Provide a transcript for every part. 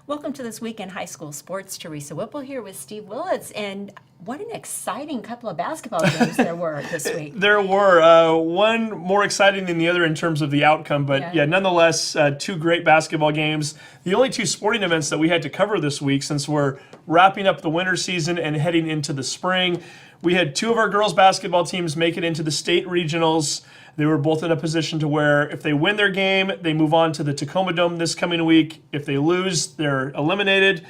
Welcome to This Week in High School Sports. Teresa Whipple here with Steve Willits. And what an exciting couple of basketball games there were this week. There were one more exciting than the other in terms of the outcome, but nonetheless, two great basketball games. The only two sporting events that we had to cover this week, since we're wrapping up the winter season and heading into the spring. We had two of our girls basketball teams make it into the state regionals. They were both in a position to where if they win their game, they move on to the Tacoma Dome this coming week. If they lose, they're eliminated.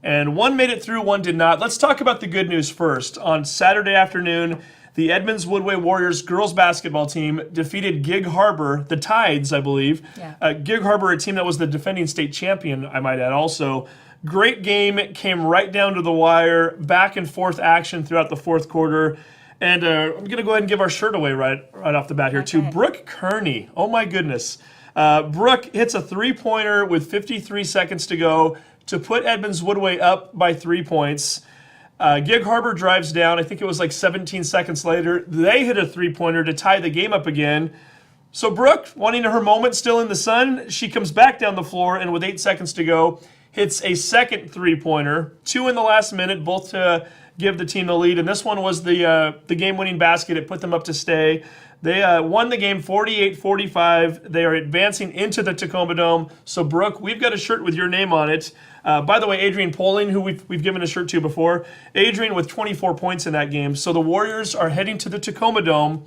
And one made it through, one did not. Let's talk about the good news first. On Saturday afternoon, the Edmonds-Woodway Warriors girls basketball team defeated Gig Harbor, the Tides, I believe. Yeah. Gig Harbor, a team that was the defending state champion, I might add also. Great game, it came right down to the wire, back and forth action throughout the fourth quarter. And I'm going to go ahead and give our shirt away right off the bat here to Brooke Kearney. Oh my goodness. Brooke hits a three-pointer with 53 seconds to go to put Edmonds-Woodway up by 3 points. Gig Harbor drives down. I think it was like 17 seconds later. They hit a three-pointer to tie the game up again. So Brooke, wanting her moment still in the sun, she comes back down the floor and with 8 seconds to go, hits a second three-pointer. 2 in the last minute, both to give the team the lead. And this one was the game-winning basket. It put them up to stay. They won the game 48-45. They are advancing into the Tacoma Dome. So, Brooke, we've got a shirt with your name on it. By the way, Adrian Poling, who we've given a shirt to before, Adrian with 24 points in that game. So the Warriors are heading to the Tacoma Dome.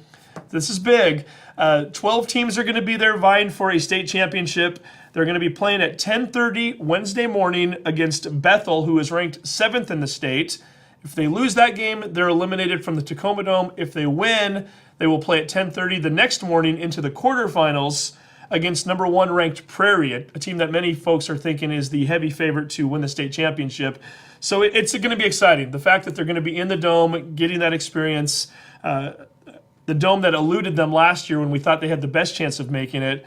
This is big. 12 teams are going to be there vying for a state championship. They're going to be playing at 10:30 Wednesday morning against Bethel, who is ranked 7th in the state. If they lose that game, they're eliminated from the Tacoma Dome. If they win, they will play at 10:30 the next morning into the quarterfinals against number 1 ranked Prairie, a team that many folks are thinking is the heavy favorite to win the state championship. So it's going to be exciting. The fact that they're going to be in the Dome, getting that experience, the Dome that eluded them last year when we thought they had the best chance of making it.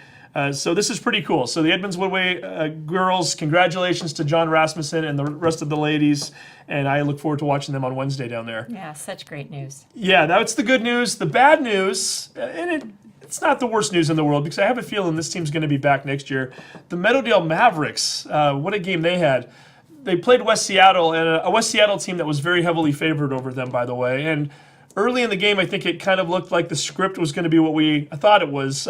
So this is pretty cool. So the Edmonds-Woodway girls, congratulations to John Rasmussen and the rest of the ladies, and I look forward to watching them on Wednesday down there. Yeah, such great news. Yeah, that's the good news. The bad news, and it's not the worst news in the world because I have a feeling this team's going to be back next year. The Meadowdale Mavericks, what a game they had. They played West Seattle, and a West Seattle team that was very heavily favored over them, by the way. And early in the game, I think it kind of looked like the script was going to be what I thought it was.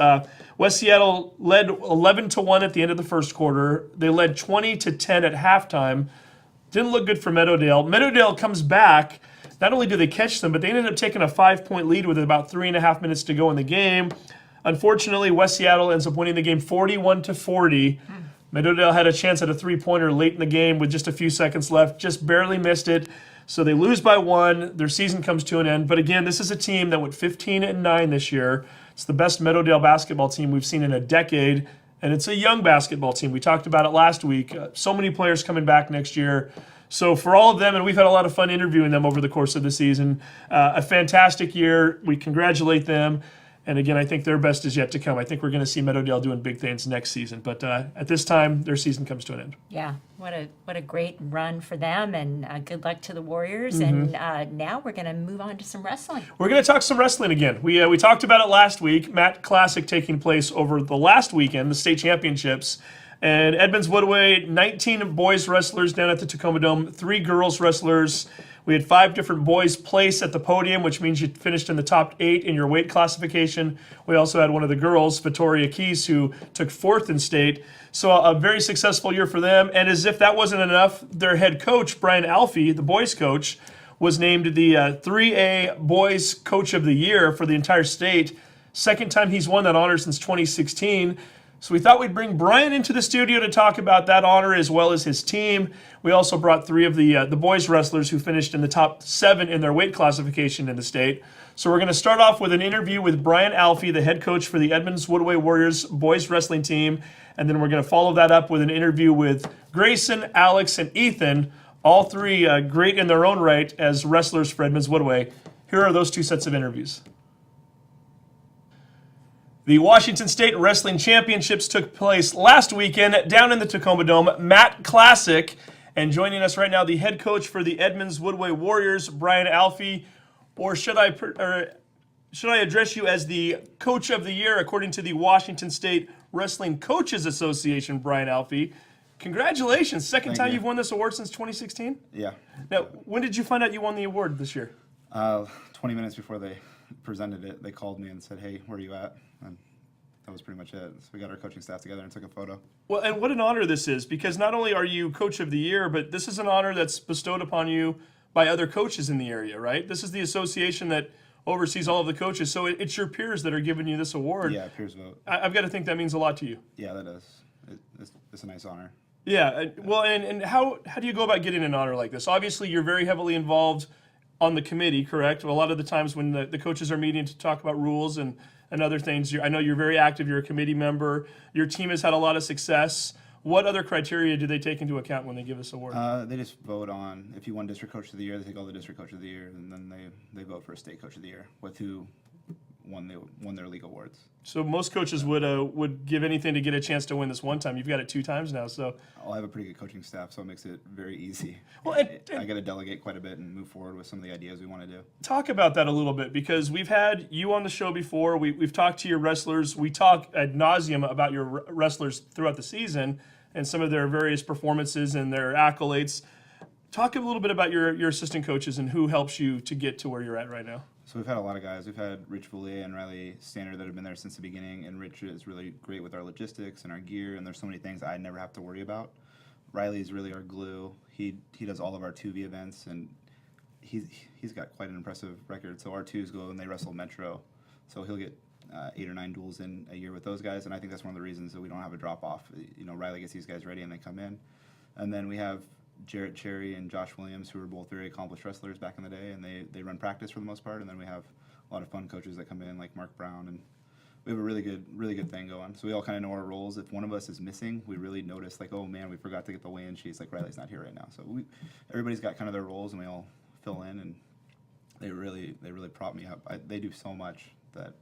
West Seattle led 11-1 at the end of the first quarter. They led 20-10 at halftime. Didn't look good for Meadowdale. Meadowdale comes back. Not only do they catch them, but they ended up taking a 5-point lead with about 3.5 minutes to go in the game. Unfortunately, West Seattle ends up winning the game 41-40. Meadowdale had a chance at a three-pointer late in the game with just a few seconds left. Just barely missed it. So they lose by 1. Their season comes to an end. But again, this is a team that went 15-9 this year. It's the best Meadowdale basketball team we've seen in a decade. And it's a young basketball team. We talked about it last week. So many players coming back next year. So for all of them, and we've had a lot of fun interviewing them over the course of the season, a fantastic year. We congratulate them. And again, I think their best is yet to come. I think we're going to see Meadowdale doing big things next season. But at this time, their season comes to an end. Yeah, what a great run for them, and good luck to the Warriors. And now we're going to move on to some wrestling. We're going to talk some wrestling again. We talked about it last week. Matt Classic taking place over the last weekend, the state championships. And Edmonds-Woodway, 19 boys wrestlers down at the Tacoma Dome, 3 girls wrestlers. We had 5 different boys place at the podium, which means you finished in the top 8 in your weight classification. We also had one of the girls, Vittoria Keys, who took 4th in state. So a very successful year for them. And as if that wasn't enough, their head coach, Brian Alfi, the boys coach, was named the 3A Boys Coach of the Year for the entire state. Second time he's won that honor since 2016. So we thought we'd bring Brian into the studio to talk about that honor as well as his team. We also brought 3 of the boys wrestlers who finished in the top 7 in their weight classification in the state. So we're going to start off with an interview with Brian Alfi, the head coach for the Edmonds-Woodway Warriors boys wrestling team. And then we're going to follow that up with an interview with Grayson, Alex, and Ethan, all 3 great in their own right as wrestlers for Edmonds-Woodway. Here are those 2 sets of interviews. The Washington State Wrestling Championships took place last weekend down in the Tacoma Dome. Matt Classic, and joining us right now, the head coach for the Edmonds-Woodway Warriors, Brian Alfi. Or should I address you as the Coach of the Year according to the Washington State Wrestling Coaches Association, Brian Alfi? Congratulations. Second Thank time you. you've won this award since 2016? Yeah. Now, when did you find out you won the award this year? 20 minutes before they presented it, they called me and said, "Hey, where are you at?" And that was pretty much it. So we got our coaching staff together and took a photo. Well, and what an honor this is, because not only are you Coach of the Year, but this is an honor that's bestowed upon you by other coaches in the area, right? This is the association that oversees all of the coaches, so it's your peers that are giving you this award. Yeah, peers vote. I've got to think that means a lot to you. Yeah, that does. It's a nice honor. Yeah, well, and how do you go about getting an honor like this? Obviously, you're very heavily involved on the committee, correct? Well, a lot of the times when the coaches are meeting to talk about rules and other things, I know you're very active, you're a committee member, your team has had a lot of success. What other criteria do they take into account when they give this award? They just vote on, if you won District Coach of the Year, they take all the District Coach of the Year, and then they vote for a State Coach of the Year with who won their league awards. So most coaches would give anything to get a chance to win this one time. You've got it 2 times now, so. I have a pretty good coaching staff, so it makes it very easy. Well, I got to delegate quite a bit and move forward with some of the ideas we want to do. Talk about that a little bit, because we've had you on the show before. We've talked to your wrestlers. We talk ad nauseum about your wrestlers throughout the season and some of their various performances and their accolades. Talk a little bit about your assistant coaches and who helps you to get to where you're at right now. So we've had a lot of guys. We've had Rich Voulier and Riley Standard that have been there since the beginning, and Rich is really great with our logistics and our gear, and there's so many things I never have to worry about. Riley's really our glue. He does all of our 2V events, and he's got quite an impressive record. So our 2s go and they wrestle Metro, so he'll get 8 or 9 duels in a year with those guys, and I think that's one of the reasons that we don't have a drop off. Riley gets these guys ready and they come in, and then we have Jarrett Cherry and Josh Williams, who are both very accomplished wrestlers back in the day, and they run practice for the most part. And then we have a lot of fun coaches that come in, like Mark Brown, and we have a really good thing going. So we all kind of know our roles. If one of us is missing, we really notice, like, oh man, we forgot to get the weigh-in sheets. Like, Riley's not here right now. So everybody's got kind of their roles, and we all fill in, and they really prop me up. They do so much that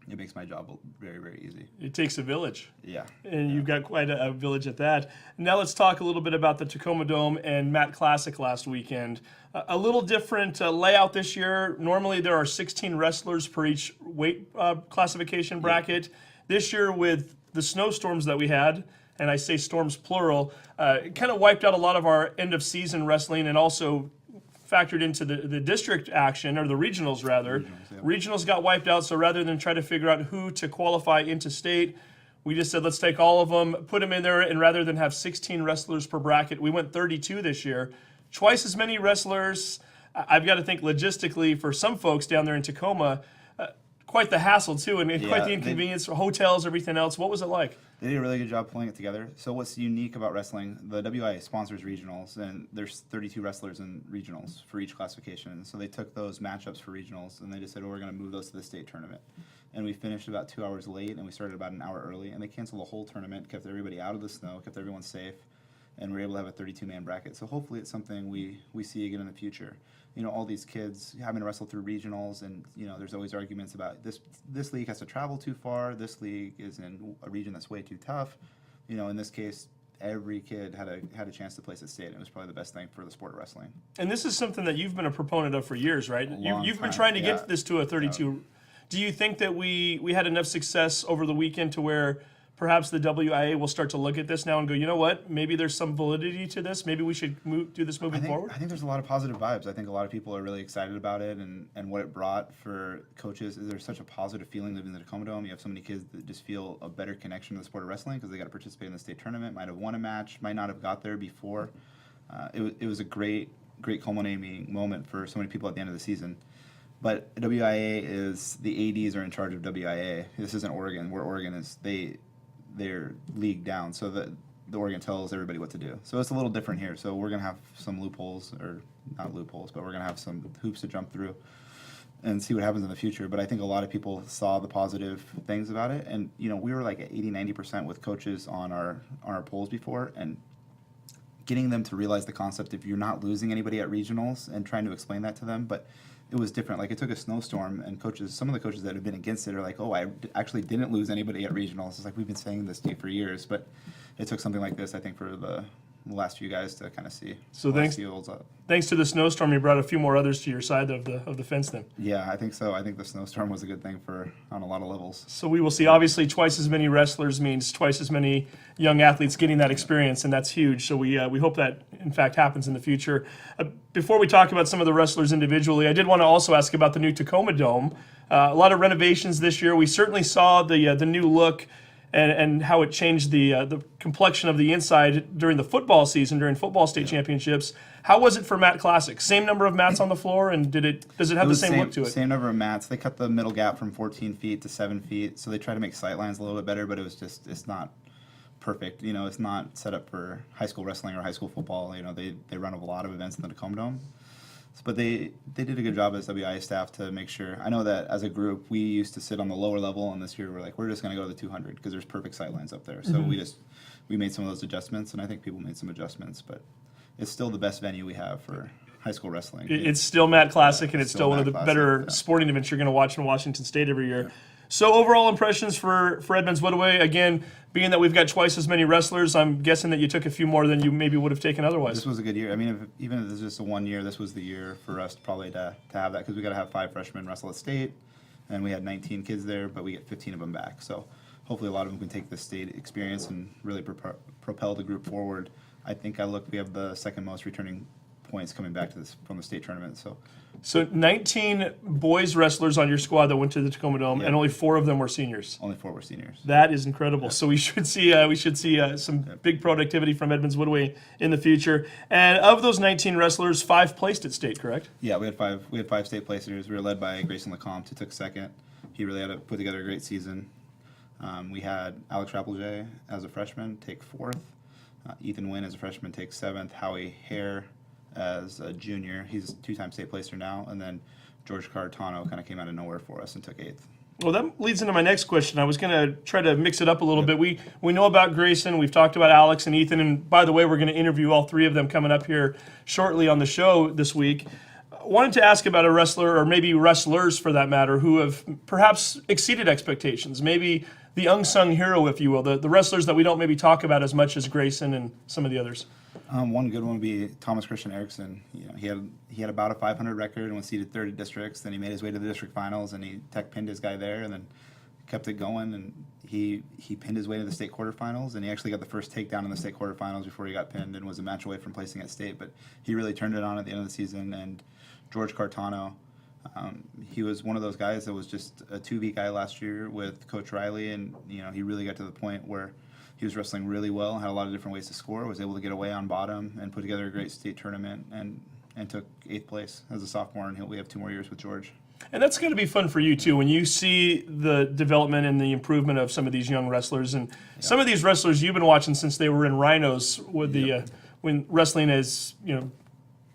it makes my job very, very easy. It takes a village. Yeah. And you've got quite a village at that. Now let's talk a little bit about the Tacoma Dome and Matt Classic last weekend. A little different layout this year. Normally there are 16 wrestlers per each weight classification bracket. Yeah. This year, with the snowstorms that we had, and I say storms plural, it kind of wiped out a lot of our end of season wrestling, and also factored into the district action, or the regionals rather. Regionals got wiped out, so rather than try to figure out who to qualify into state, we just said let's take all of them, put them in there, and rather than have 16 wrestlers per bracket, we went 32 this year. Twice as many wrestlers. I've got to think logistically for some folks down there in Tacoma, quite the hassle too, and quite the inconvenience for hotels, everything else. What was it like? They did a really good job pulling it together. So what's unique about wrestling, the WIA sponsors regionals, and there's 32 wrestlers in regionals for each classification. So they took those matchups for regionals, and they just said, oh, we're going to move those to the state tournament. And we finished about 2 hours late, and we started about an hour early, and they canceled the whole tournament, kept everybody out of the snow, kept everyone safe, and we're able to have a 32-man bracket. So hopefully it's something we see again in the future. All these kids having to wrestle through regionals, and there's always arguments about this league has to travel too far, this league is in a region that's way too tough. In this case, every kid had a chance to place at state, and it was probably the best thing for the sport of wrestling. And this is something that you've been a proponent of for years, right? You've been trying to get this to a 32. Do you think that we had enough success over the weekend to where perhaps the WIA will start to look at this now and go, you know what, maybe there's some validity to this. Maybe we should do this moving forward? I think there's a lot of positive vibes. I think a lot of people are really excited about it, and what it brought for coaches is there's such a positive feeling living in the Tacoma Dome. You have so many kids that just feel a better connection to the sport of wrestling because they got to participate in the state tournament, might have won a match, might not have got there before. It was a great culminating moment for so many people at the end of the season. But WIA is, the ADs are in charge of WIA. This isn't Oregon, where Oregon is, they're league down, so the Oregon tells everybody what to do. So it's a little different here. So we're going to have some loopholes, or not loopholes, but we're going to have some hoops to jump through and see what happens in the future. But I think a lot of people saw the positive things about it. And, we were like at 80-90% with coaches on our polls before, and getting them to realize the concept if you're not losing anybody at regionals and trying to explain that to them. But it was different. Like, it took a snowstorm, and some of the coaches that have been against it are like, oh, I actually didn't lose anybody at regionals. It's like, we've been saying this to you for years, but it took something like this, I think, for the the last few guys to kind of see. So thanks. See who holds up. Thanks to the snowstorm, you brought a few more others to your side of the fence then. Yeah, I think so. I think the snowstorm was a good thing on a lot of levels. So we will see. Obviously, twice as many wrestlers means twice as many young athletes getting that experience, and that's huge. So we hope that, in fact, happens in the future. Before we talk about some of the wrestlers individually, I did want to also ask about the new Tacoma Dome. A lot of renovations this year. We certainly saw the new look and how it changed the complexion of the inside during the football season, during football state championships. How was it for Mat Classic? Same number of mats on the floor, and does it have the same look to it? Same number of mats. They cut the middle gap from 14 feet to 7 feet, so they try to make sight lines a little bit better, but it's not perfect. It's not set up for high school wrestling or high school football. They run a lot of events in the Tacoma Dome. But they did a good job as WIA staff to make sure. I know that as a group, we used to sit on the lower level, and this year we're just going to go to the 200 because there's perfect sight lines up there. So we made some of those adjustments, and I think people made some adjustments, but it's still the best venue we have for high school wrestling. It's still Mat Classic, and it's still one of the Mat better Classic, sporting events you're going to watch in Washington State every year. So overall impressions for Edmonds-Woodway, again, being that we've got twice as many wrestlers, I'm guessing that you took a few more than you maybe would have taken otherwise. This was a good year. I mean, even if this is just a 1 year, this was the year for us probably to have that, because we got to have 5 freshmen wrestle at state, and we had 19 kids there, but we get 15 of them back. So hopefully a lot of them can take the state experience and really propel the group forward. I think we have the second most returning points coming back to this from the state tournament. So 19 boys wrestlers on your squad that went to the Tacoma Dome, and only 4 of them were seniors. Only 4 were seniors. That is incredible. So we should see some big productivity from Edmonds-Woodway in the future. And of those 19 wrestlers, 5 placed at state, correct? Yeah, we had 5. We had 5 state placers. We were led by Grayson Lecomte, who took second. He really had to put together a great season. We had Alex Rappelje as a freshman take 4th. Ethan Wynn as a freshman take 7th. Howie Hare as a junior. He's a 2-time state placer now. And then George Cartano kind of came out of nowhere for us and took 8th. Well, that leads into my next question. I was going to try to mix it up a little bit. We know about Grayson. We've talked about Alex and Ethan. And by the way, we're going to interview all 3 of them coming up here shortly on the show this week. I wanted to ask about a wrestler, or maybe wrestlers for that matter, who have perhaps exceeded expectations. Maybe the unsung hero, if you will, the wrestlers that we don't maybe talk about as much as Grayson and some of the others. One good one would be Thomas Christian Erickson. He had about a 500 record and was seeded 30 districts. Then he made his way to the district finals, and he tech pinned his guy there, and then kept it going. And he pinned his way to the state quarterfinals, and he actually got the first takedown in the state quarterfinals before he got pinned, and was a match away from placing at state. But he really turned it on at the end of the season. And George Cartano, he was one of those guys that was just a 2V guy last year with Coach Riley, and he really got to the point where he was wrestling really well, had a lot of different ways to score, was able to get away on bottom and put together a great state tournament, and took 8th place as a sophomore, and we have 2 more years with George. And that's going to be fun for you, too, when you see the development and the improvement of some of these young wrestlers. And some of these wrestlers you've been watching since they were in Rhinos, with when wrestling as,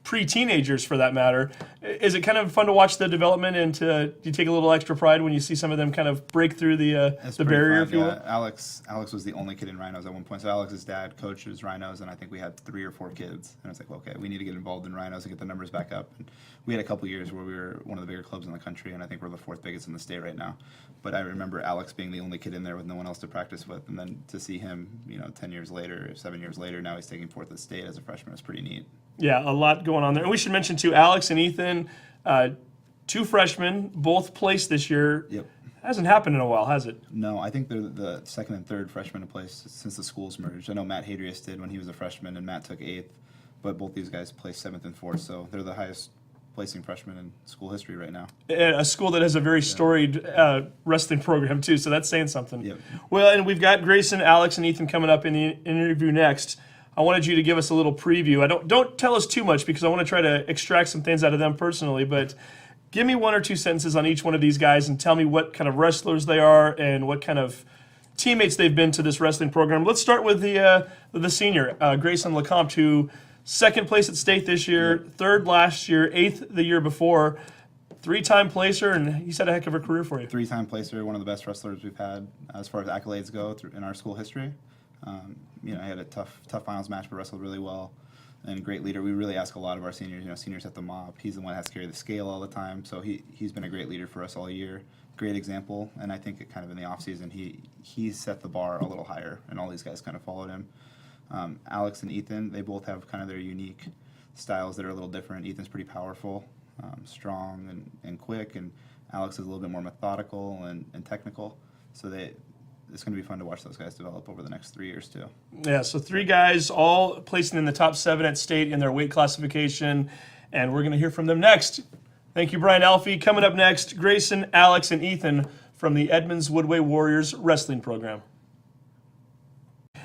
pre-teenagers for that matter. Is it kind of fun to watch the development, and do you take a little extra pride when you see some of them kind of break through the barrier, fun, if you will? Alex was the only kid in Rhinos at one point. So Alex's dad coaches Rhinos, and I think we had 3 or 4 kids. And it's like, okay, we need to get involved in Rhinos and get the numbers back up. And we had a couple years where we were one of the bigger clubs in the country, and I think we're the 4th biggest in the state right now. But I remember Alex being the only kid in there with no one else to practice with, and then to see him, 10 years later, 7 years later, now he's taking 4th at state as a freshman is pretty neat. Yeah, a lot going on there. And we should mention, too, Alex and Ethan, 2 freshmen, both placed this year. Yep. Hasn't happened in a while, has it? No, I think they're the 2nd and 3rd freshmen to place since the schools merged. I know Matt Hadrius did when he was a freshman, and Matt took 8th, but both these guys placed 7th and 4th, so they're the highest placing freshmen in school history right now. A school that has a very storied wrestling program, too, so that's saying something. Yep. Well, and we've got Grayson, Alex, and Ethan coming up in the interview next. I wanted you to give us a little preview. Don't tell us too much, because I want to try to extract some things out of them personally, but give me 1 or 2 sentences on each one of these guys and tell me what kind of wrestlers they are and what kind of teammates they've been to this wrestling program. Let's start with the senior, Grayson Lecomte, who 2nd place at state this year, 3rd last year, 8th the year before, 3-time placer, and he's had a heck of a career for you. 3-time placer, one of the best wrestlers we've had as far as accolades go in our school history. He had a tough finals match, but wrestled really well, and great leader. We really ask a lot of our seniors. Seniors at the mop. He's the one that has to carry the scale all the time, so he's been a great leader for us all year. Great example, and I think kind of in the off season he set the bar a little higher, and all these guys kind of followed him. Alex and Ethan, they both have kind of their unique styles that are a little different. Ethan's pretty powerful, strong and quick, and Alex is a little bit more methodical and technical. So it's going to be fun to watch those guys develop over the next 3 years too. Yeah, so 3 guys all placing in the top 7 at state in their weight classification, and we're going to hear from them next. Thank you, Brian Alfi. Coming up next, Grayson, Alex, and Ethan from the Edmonds-Woodway Warriors wrestling program.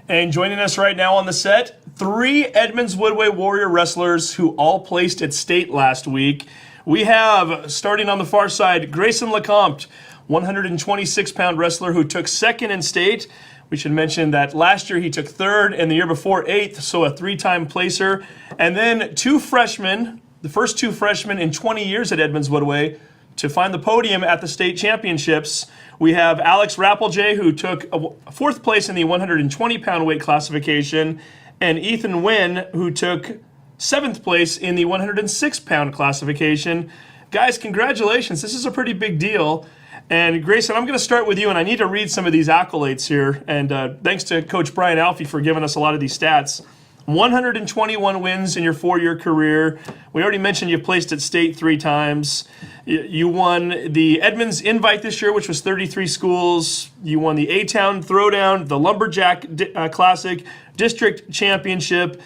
And joining us right now on the set, 3 Edmonds-Woodway Warrior wrestlers who all placed at state last week. We have, starting on the far side, Grayson LeCompte, 126-pound wrestler who took 2nd in state. We should mention that last year he took 3rd and the year before 8th, so a 3-time placer. And then 2 freshmen, the first 2 freshmen in 20 years at Edmonds-Woodway, to find the podium at the state championships. We have Alex Rappelje, who took 4th place in the 120-pound weight classification, and Ethan Wynn, who took 7th place in the 106-pound classification. Guys, congratulations. This is a pretty big deal. And Grayson, I'm going to start with you, and I need to read some of these accolades here. And thanks to Coach Brian Alfi for giving us a lot of these stats. 121 wins in your 4-year career. We already mentioned you placed at state 3 times. You won the Edmonds Invite this year, which was 33 schools. You won the A-Town Throwdown, the Lumberjack Classic, District Championship.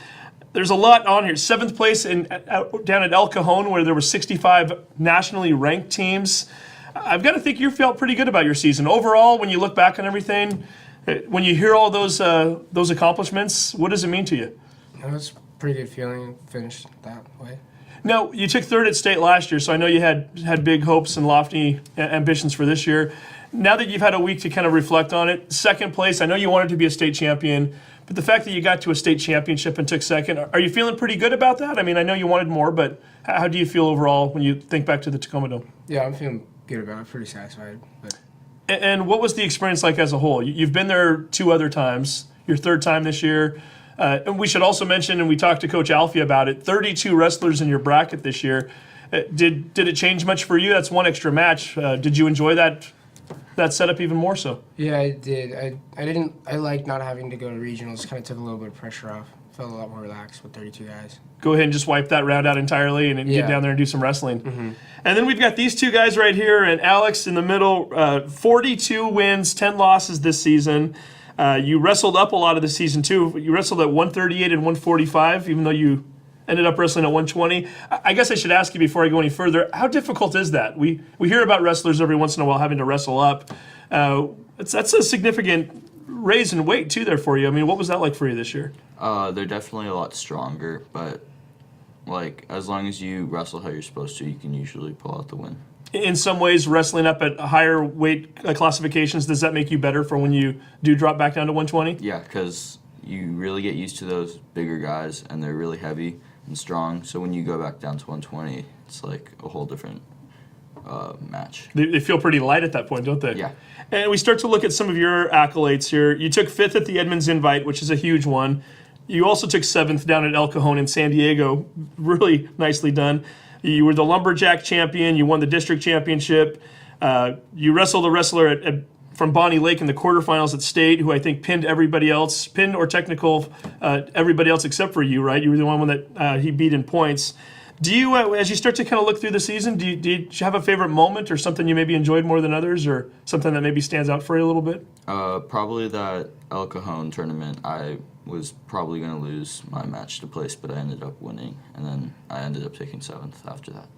There's a lot on here. 7th place down at El Cajon, where there were 65 nationally ranked teams. I've got to think you felt pretty good about your season. Overall, when you look back on everything, when you hear all those accomplishments, what does it mean to you? It was a pretty good feeling to finish that way. Now, you took 3rd at state last year, so I know you had big hopes and lofty ambitions for this year. Now that you've had a week to kind of reflect on it, 2nd place, I know you wanted to be a state champion, but the fact that you got to a state championship and took 2nd, are you feeling pretty good about that? I mean, I know you wanted more, but how do you feel overall when you think back to the Tacoma Dome? Yeah, I'm feeling good about it. I'm pretty satisfied. But And what was the experience like as a whole? You've been there 2 other times, your 3rd time this year. And we should also mention, and we talked to Coach Alfi about it, 32 wrestlers in your bracket this year. Did it change much for you? That's 1 extra match. Did you enjoy that setup even more so? yeah, I did. I liked not having to go to regionals. Kind of took a little bit of pressure off. Felt a lot more relaxed with 32 guys. Go ahead and just wipe that round out entirely and then get down there and do some wrestling. Mm-hmm. And then we've got these 2 guys right here, and Alex in the middle, 42 wins, 10 losses this season. You wrestled up a lot of the season too. You wrestled at 138 and 145, even though you ended up wrestling at 120. I guess I should ask you before I go any further, how difficult is that? We hear about wrestlers every once in a while having to wrestle up. That's a significant raise in weight too there for you. I mean, what was that like for you this year? They're definitely a lot stronger, but like as long as you wrestle how you're supposed to, you can usually pull out the win. In some ways, wrestling up at higher weight classifications, does that make you better for when you do drop back down to 120? Yeah, because you really get used to those bigger guys, and they're really heavy and strong. So when you go back down to 120, it's like a whole different match. They feel pretty light at that point, don't they? Yeah. And we start to look at some of your accolades here. You took 5th at the Edmonds Invite, which is a huge one. You also took 7th down at El Cajon in San Diego. Really nicely done. You were the Lumberjack champion. You won the district championship. You wrestled a wrestler from Bonnie Lake in the quarterfinals at state, who I think pinned everybody else, everybody else except for you, right? You were the one that he beat in points. Do you, as you start to kind of look through the season, do you have a favorite moment or something you maybe enjoyed more than others, or something that maybe stands out for you a little bit? Probably that El Cajon tournament. I was probably going to lose my match to place, but I ended up winning, and then I ended up taking 7th after that.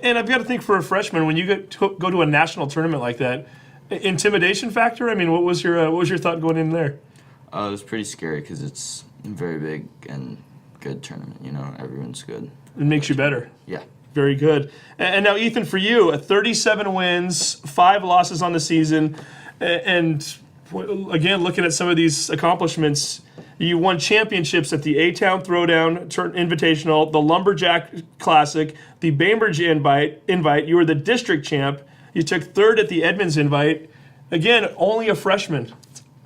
And I've got to think, for a freshman, when you go to a national tournament like that, intimidation factor. I mean, what was your thought going in there? It was pretty scary because it's a very big and good tournament. You know, everyone's good. It makes you better. Yeah. Very good. And now, Ethan, for you, 37 wins, 5 losses on the season, and again, looking at some of these accomplishments, you won championships at the A-Town Throwdown Invitational, the Lumberjack Classic, the Bainbridge Invite. You were the district champ. You took 3rd at the Edmonds Invite. Again, only a freshman.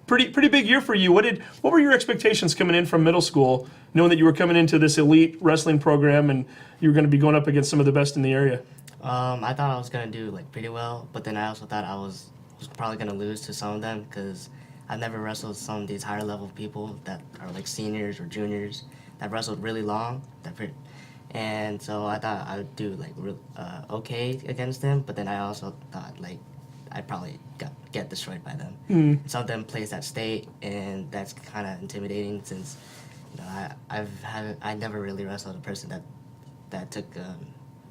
Pretty big year for you. What were your expectations coming in from middle school, knowing that you were coming into this elite wrestling program and you were going to be going up against some of the best in the area? I thought I was gonna do pretty well, but then I also thought I was probably gonna lose to some of them because I've never wrestled some of these higher level people that are like seniors or juniors that wrestled really long. And so I thought I would do like okay against them, but then I also thought like I'd probably get destroyed by them. Some of them placed at state, and that's kind of intimidating since I never really wrestled a person that took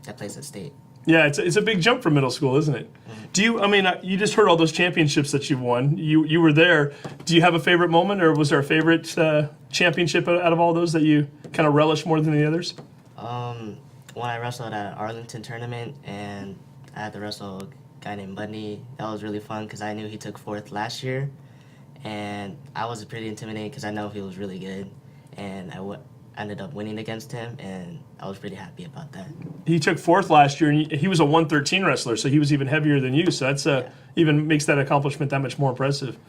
that placed at state. Yeah, it's a big jump from middle school, isn't it? Do you? I mean, you just heard all those championships that you've won. You were there. Do you have a favorite moment, or was there a favorite championship out of all those that you kind of relish more than the others? When I wrestled at Arlington tournament, and I had to wrestle a guy named Budney, that was really fun because I knew he took 4th last year, and I was pretty intimidated because I know he was really good, and I ended up winning against him, and I was pretty happy about that. He took 4th last year, and he was a 113 wrestler, so he was even heavier than you. So that's even makes that accomplishment that much more impressive.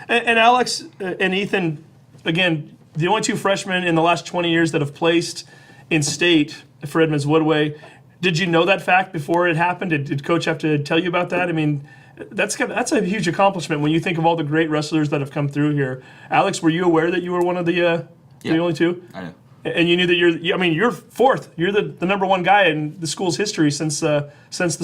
And Alex and Ethan, again, the only 2 freshmen in the last 20 years that have placed in state for Edmonds-Woodway. Did you know that fact before it happened? Did Coach have to tell you about that? I mean, that's a huge accomplishment when you think of all the great wrestlers that have come through here. Alex, were you aware that you were one of the only 2? I know. And you knew that you're 4th. You're the number 1 guy in the school's history since the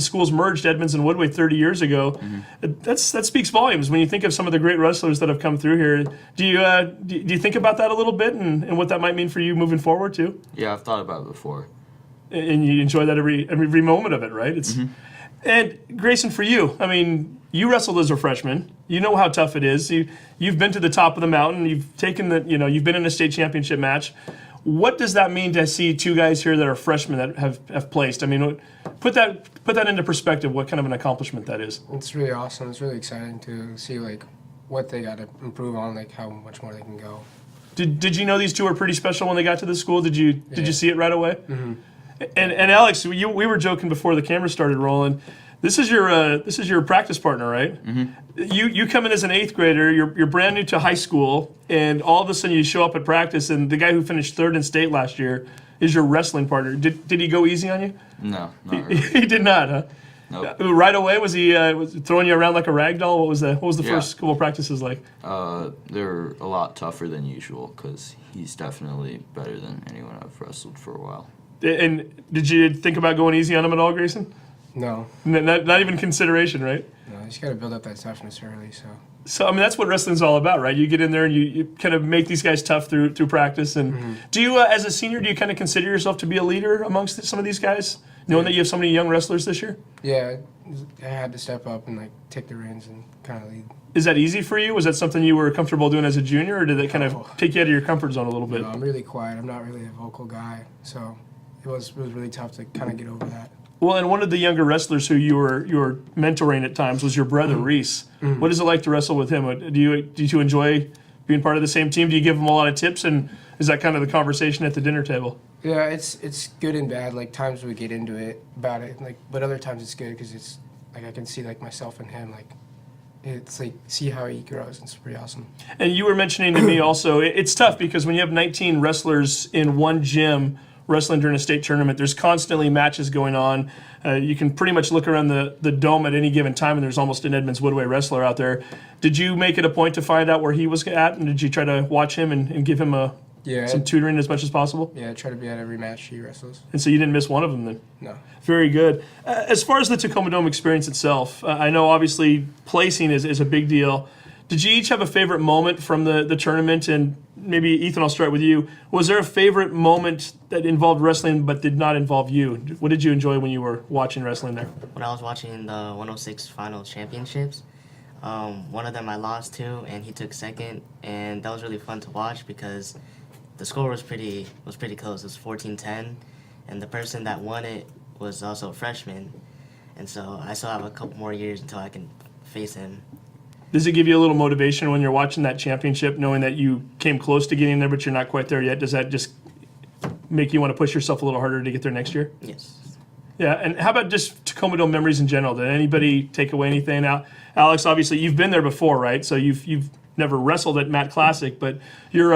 schools merged Edmonds and Woodway 30 years ago. That speaks volumes when you think of some of the great wrestlers that have come through here. Do you think about that a little bit and what that might mean for you moving forward too? Yeah, I've thought about it before. And you enjoy that every moment of it, right? And Grayson, for you, I mean, you wrestled as a freshman. You know how tough it is. You've been to the top of the mountain. You've taken you've been in a state championship match. What does that mean to see 2 guys here that are freshmen that have placed? I mean, put that into perspective. What kind of an accomplishment that is? It's really awesome. It's really exciting to see like what they got to improve on, like how much more they can go. Did you know these 2 were pretty special when they got to the school? Did you see it right away? And Alex, we were joking before the camera started rolling. This is your practice partner, right? You come in as an 8th grader. You're brand new to high school, and all of a sudden you show up at practice, and the guy who finished 3rd in state last year is your wrestling partner. Did he go easy on you? No, not really. He did not, huh? Nope. Right away, was he throwing you around like a rag doll? What was the Yeah. first couple of practices like? They're a lot tougher than usual because he's definitely better than anyone I've wrestled for a while. And did you think about going easy on him at all, Grayson? No, Not even consideration, right? no, you just got to build up that toughness early. So I mean, that's what wrestling's all about, right? You get in there and you kind of make these guys tough through practice. And do you, as a senior, do you kind of consider yourself to be a leader amongst some of these guys, knowing that you have so many young wrestlers this year? Yeah, I had to step up and like take the reins and kind of lead. Is that easy for you? Was that something you were comfortable doing as a junior, or did it kind of take you out of your comfort zone a little bit? No, I'm really quiet. I'm not really a vocal guy, so it was really tough to kind of get over that. Well, and one of the younger wrestlers who you were mentoring at times was your brother Reese. What is it like to wrestle with him? Do you enjoy being part of the same team? Do you give him a lot of tips, and is that kind of the conversation at the dinner table? Yeah, it's good and bad. Like times we get into it about it, like, but other times it's good because it's like I can see like myself and him. Like it's like see how he grows. It's pretty awesome. And you were mentioning to me also, it's tough because when you have 19 wrestlers in one gym wrestling during a state tournament, there's constantly matches going on. You can pretty much look around the dome at any given time, and there's almost an Edmonds-Woodway wrestler out there. Did you make it a point to find out where he was at, and did you try to watch him and give him some tutoring as much as possible? Yeah, I try to be at every match he wrestles. And so you didn't miss one of them then? No. Very good. As far as the Tacoma Dome experience itself, I know obviously placing is a big deal. Did you each have a favorite moment from the tournament? And maybe, Ethan, I'll start with you. Was there a favorite moment that involved wrestling but did not involve you? What did you enjoy when you were watching wrestling there? When I was watching the 106 final championships, one of them I lost to, and he took 2nd, and that was really fun to watch because the score was pretty close. It was 14-10, and the person that won it was also a freshman, and so I still have a couple more years until I can face him. Does it give you a little motivation when you're watching that championship, knowing that you came close to getting there but you're not quite there yet? Does that just make you want to push yourself a little harder to get there next year? Yes. Yeah, and how about just Tacoma Dome memories in general? Did anybody take away anything? Now, Alex, obviously you've been there before, right? So you've never wrestled at Matt Classic, but your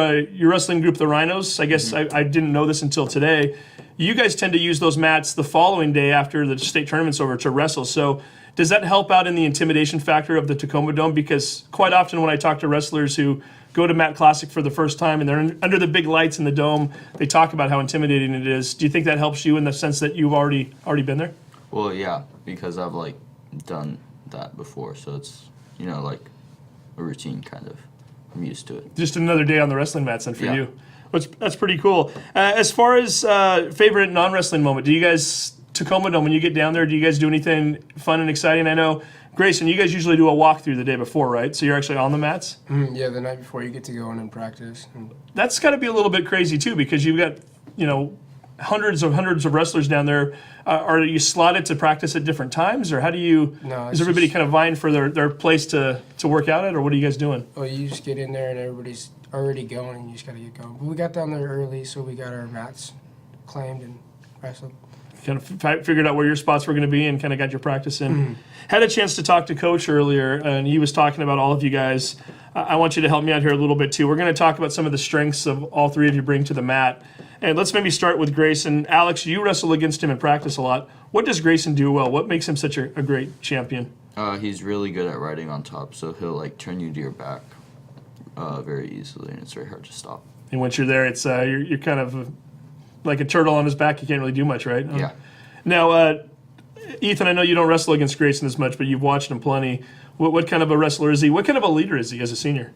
wrestling group, the Rhinos, I guess I didn't know this until today. You guys tend to use those mats the following day after the state tournament's over to wrestle. So Does that help out in the intimidation factor of the Tacoma Dome? Because quite often when I talk to wrestlers who go to Matt Classic for the first time and they're under the big lights in the dome, they talk about how intimidating it is. Do you think that helps you in the sense that you've already been there? Well, yeah, because I've like done that before, so it's like a routine kind of. I'm used to it. Just another day on the wrestling mats then for Yeah. you. That's pretty cool. As far as favorite non-wrestling moment, do you guys, Tacoma Dome, when you get down there, do you guys do anything fun and exciting? I know, Grayson, you guys usually do a walkthrough the day before, right? So you're actually on the mats? Yeah, the night before you get to go in and practice. And That's got to be a little bit crazy too, because you've got, hundreds of wrestlers down there. Are you slotted to practice at different times, or how do you? No, is it's everybody just- kind of vying for their place to work out at, or what are you guys doing? well, you just get in there and everybody's already going, and you just got to get going. But we got down there early, so we got our mats claimed and wrestled. Kind of figured out where your spots were going to be and kind of got your practice in. Had a chance to talk to Coach earlier, and he was talking about all of you guys. I want you to help me out here a little bit too. We're going to talk about some of the strengths of all three of you bring to the mat. And let's maybe start with Grayson. Alex, you wrestle against him in practice a lot. What does Grayson do well? What makes him such a great champion? He's really good at riding on top, so he'll like turn you to your back very easily, and it's very hard to stop. And once you're there, it's you're kind of like a turtle on his back. You can't really do much, right? Yeah. Now, Ethan, I know you don't wrestle against Grayson as much, but you've watched him plenty. What kind of a wrestler is he? What kind of a leader is he as a senior?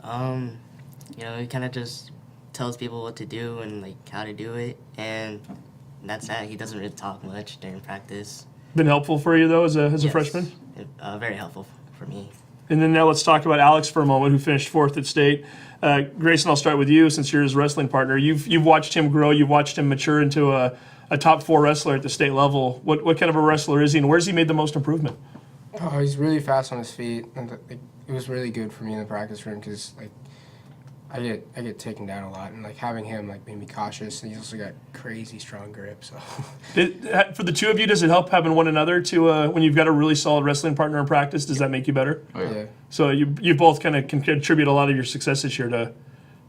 He kind of just tells people what to do and like how to do it, and that's that. He doesn't really talk much during practice. Been helpful for you though as a Yes. freshman? Very helpful for me. And then now let's talk about Alex for a moment, who finished 4th at state. Grayson, I'll start with you since you're his wrestling partner. You've watched him grow. You've watched him mature into a top 4 wrestler at the state level. What kind of a wrestler is he, and where's he made the most improvement? Oh, he's really fast on his feet, and it was really good for me in the practice room because like I get taken down a lot, and like having him like made me cautious, and he's also got crazy strong grip. So For the two of you, does it help having one another to when you've got a really solid wrestling partner in practice? Does that make you better? Oh, yeah. yeah, So you both kind of can contribute a lot of your success this year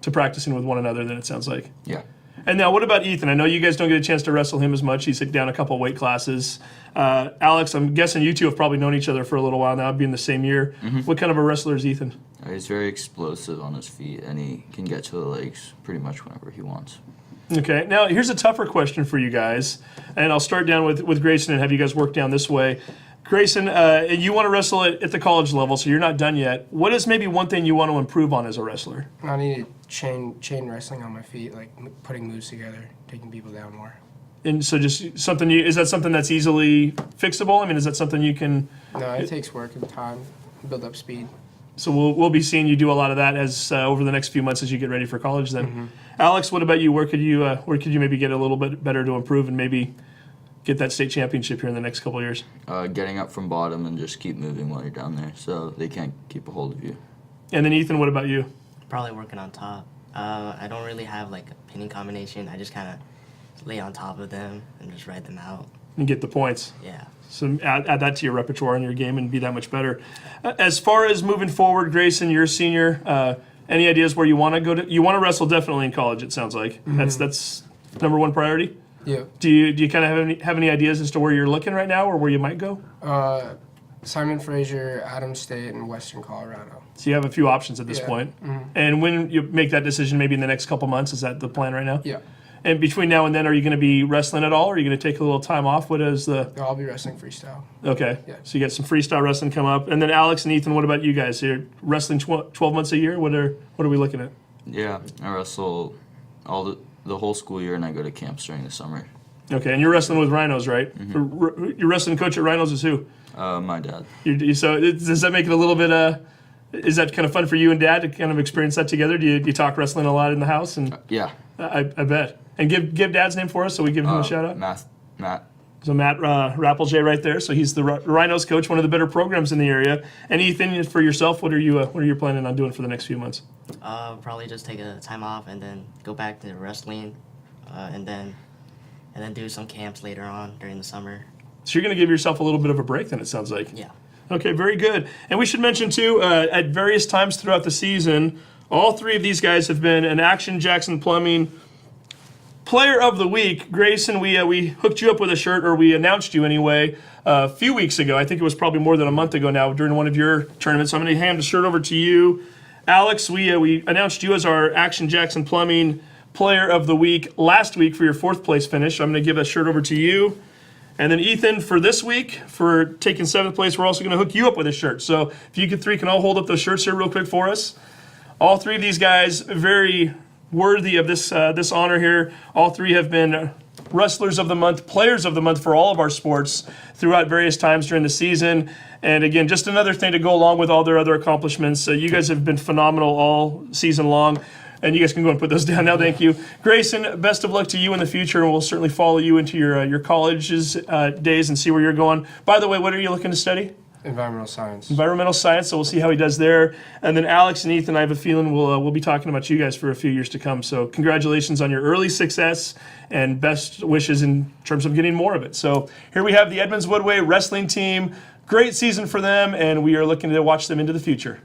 to practicing with one another. Then it sounds like. Yeah. And now, what about Ethan? I know you guys don't get a chance to wrestle him as much. He's down a couple weight classes. Alex, I'm guessing you two have probably known each other for a little while now, being the same year. What kind of a wrestler is Ethan? He's very explosive on his feet, and he can get to the legs pretty much whenever he wants. Okay, now here's a tougher question for you guys, and I'll start down with Grayson and have you guys work down this way. Grayson, you want to wrestle at the college level, so you're not done yet. What is maybe one thing you want to improve on as a wrestler? I need chain wrestling on my feet, like putting moves together, taking people down more. And so just something is that something that's easily fixable? I mean, is that something you can? No, it takes work and time, build up speed. So we'll be seeing you do a lot of that as over the next few months as you get ready for college. Then, Alex, what about you? Where could you maybe get a little bit better to improve and maybe get that state championship here in the next couple of years? Getting up from bottom and just keep moving while you're down there, so they can't keep a hold of you. And then Ethan, what about you? Probably working on top. I don't really have like a pinning combination. I just kind of lay on top of them and just ride them out. And get the points. Yeah. So add that to your repertoire in your game and be that much better. As far as moving forward, Grayson, you're a senior. Any ideas where you want to go to? You want to wrestle definitely in college. It sounds like that's number one priority. Yeah. Do you kind of have any ideas as to where you're looking right now or where you might go? Simon Fraser, Adams State, and Western Colorado. So you have a few options at this Yeah. point. And when you make that decision, maybe in the next couple months, is that the plan right now? Yeah. And between now and then, are you going to be wrestling at all? Or are you going to take a little time off? What is the? I'll be wrestling freestyle. Okay. Yeah. So you got some freestyle wrestling come up, and then Alex and Ethan. What about you guys? You're wrestling 12 months a year. What are we looking at? Yeah, I wrestle all the whole school year, and I go to camps during the summer. Okay, and you're wrestling with Rhinos, right? Your wrestling coach at Rhinos is who? My dad. So does that make it a little bit? Is that kind of fun for you and Dad to kind of experience that together? Do you talk wrestling a lot in the house? And Yeah. I bet. And give Dad's name for us so we give him a shout out. Matt. So Matt Rappeljay right there. So he's the Rhinos coach, one of the better programs in the area. And Ethan, for yourself, what are you planning on doing for the next few months? Probably just take a time off and then go back to wrestling, and then do some camps later on during the summer. So you're going to give yourself a little bit of a break then, it sounds like. Yeah. Okay, very good. And we should mention, too, at various times throughout the season, all three of these guys have been an Action Jackson Plumbing Player of the Week, Grayson, we hooked you up with a shirt, or we announced you anyway, a few weeks ago. I think it was probably more than a month ago now during one of your tournaments. So I'm going to hand the shirt over to you. Alex, we announced you as our Action Jackson Plumbing Player of the Week last week for your 4th place finish. So I'm going to give that shirt over to you. And then Ethan, for this week, for taking 7th place, we're also going to hook you up with a shirt. So if you three can all hold up those shirts here real quick for us. All 3 of these guys, very worthy of this honor here. All 3 have been Wrestlers of the Month, Players of the Month for all of our sports throughout various times during the season. And again, just another thing to go along with all their other accomplishments. You guys have been phenomenal all season long. And you guys can go and put those down now. Thank you. Grayson, best of luck to you in the future. And we'll certainly follow you into your college's days and see where you're going. By the way, what are you looking to study? Environmental science. Environmental science, so we'll see how he does there. And then Alex and Ethan, I have a feeling we'll be talking about you guys for a few years to come. So congratulations on your early success and best wishes in terms of getting more of it. So here we have the Edmonds-Woodway wrestling team. Great season for them, and we are looking to watch them into the future.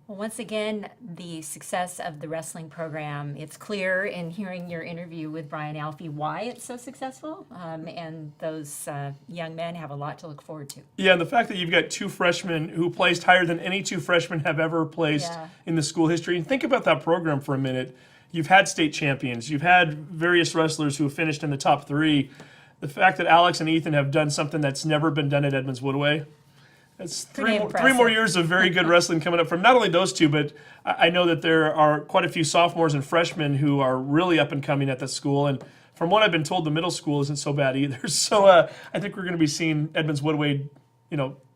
Well, once again, the success of the wrestling program, it's clear in hearing your interview with Brian Alfi why it's so successful, and those young men have a lot to look forward to. Yeah, and the fact that you've got 2 freshmen who placed higher than any 2 freshmen have ever placed in the school history. And think about that program for a minute. You've had state champions. You've had various wrestlers who have finished in the top 3. The fact that Alex and Ethan have done something that's never been done at Edmonds-Woodway, it's three more years of very good wrestling coming up from not only those 2, but I know that there are quite a few sophomores and freshmen who are really up and coming at the school. And from what I've been told, the middle school isn't so bad either. So I think we're going to be seeing Edmonds-Woodway,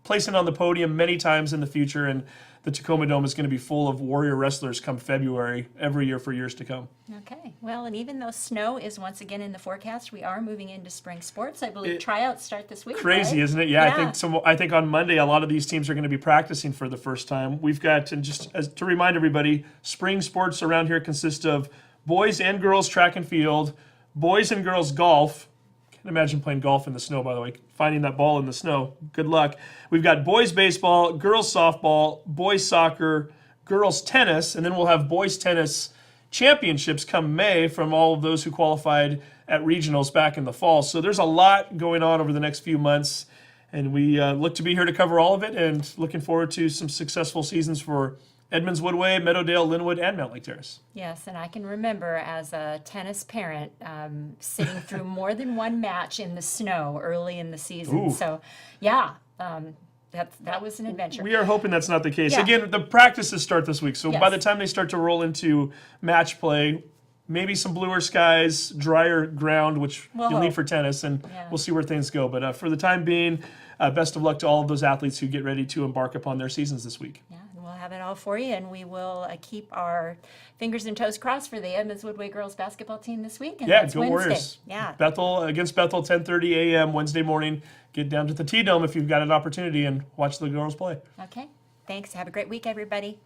placing on the podium many times in the future. And the Tacoma Dome is going to be full of warrior wrestlers come February every year for years to come. Okay. Well, and even though snow is once again in the forecast, we are moving into spring sports. I believe tryouts start this week. Crazy, right? isn't it? Yeah, I think on Monday a lot of these teams are going to be practicing for the first time. We've got, and just to remind everybody, spring sports around here consist of boys and girls track and field, boys and girls golf. Can't imagine playing golf in the snow, by the way. Finding that ball in the snow. Good luck. We've got boys baseball, girls softball, boys soccer, girls tennis, and then we'll have boys tennis championships come May from all of those who qualified at regionals back in the fall. So there's a lot going on over the next few months, and we look to be here to cover all of it, and looking forward to some successful seasons for Edmonds-Woodway, Meadowdale, Linwood, and Mount Lake Terrace. Yes, and I can remember as a tennis parent sitting through more than one match in the snow early in the season. Ooh. So, yeah, that was an adventure. We are hoping that's not the case. Yeah. Again, the practices start this week, so Yes. by the time they start to roll into match play, maybe some bluer skies, drier ground, which We'll you'll need hope. for tennis, and Yeah. we'll see where things go. But for the time being, best of luck to all of those athletes who get ready to embark upon their seasons this week. Yeah, and we'll have it all for you, and we will keep our fingers and toes crossed for the Edmonds-Woodway girls basketball team this week. And Yeah, that's go Wednesday. Warriors. Yeah. Bethel against Bethel, 10:30 a.m. Wednesday morning. Get down to the T-Dome if you've got an opportunity and watch the girls play. Okay. Thanks. Have a great week, everybody.